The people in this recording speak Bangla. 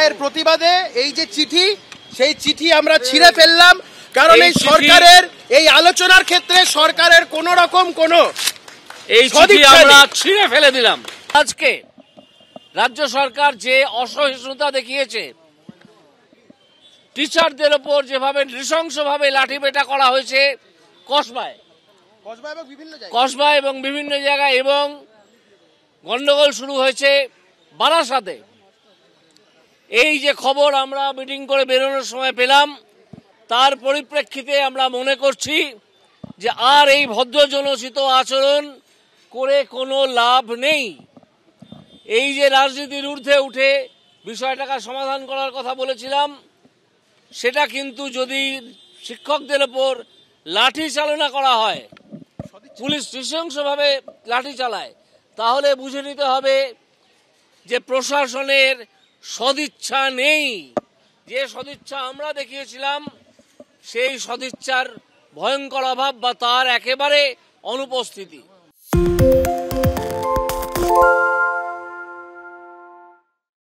অন্যায়ের প্রতিবাদে এই যে চিঠি, সেই চিঠি আমরা ছিঁড়ে ফেললাম, কারণ এই সরকারের এই আলোচনার ক্ষেত্রে সরকারের কোন রকম এই চিঠি আমরা ছিঁড়ে ফেলে দিলাম। আজকে রাজ্য সরকার যে অসহিষ্ণুতা দেখিয়েছে, টিচারদের ওপর যেভাবে নৃশংসভাবে লাঠিপেটা করা হয়েছে কসবায় এবং বিভিন্ন জায়গায়, এবং গন্ডগোল শুরু হয়েছে বারাসাতে, এই যে খবর আমরা মিটিং করে বেরোনোর সময় পেলাম, তার পরিপ্রেক্ষিতে আমরা মনে করছি যে আর এই ভদ্রজনচিত আচরণ করে কোনো লাভ নেই। এই যে রাজনীতির ঊর্ধ্বে উঠে বিষয়টাকে সমাধান করার কথা বলেছিলাম, সেটা কিন্তু যদি শিক্ষকদের ওপর লাঠি চালনা করা হয়, পুলিশ নৃশংসভাবে লাঠি চালায়, তাহলে বুঝে নিতে হবে যে প্রশাসনের সদিচ্ছা নেই। যে সদিচ্ছা আমরা দেখিয়েছিলাম, সেই সদিচ্ছার ভয়ঙ্কর অভাব বা তার একেবারে অনুপস্থিতি।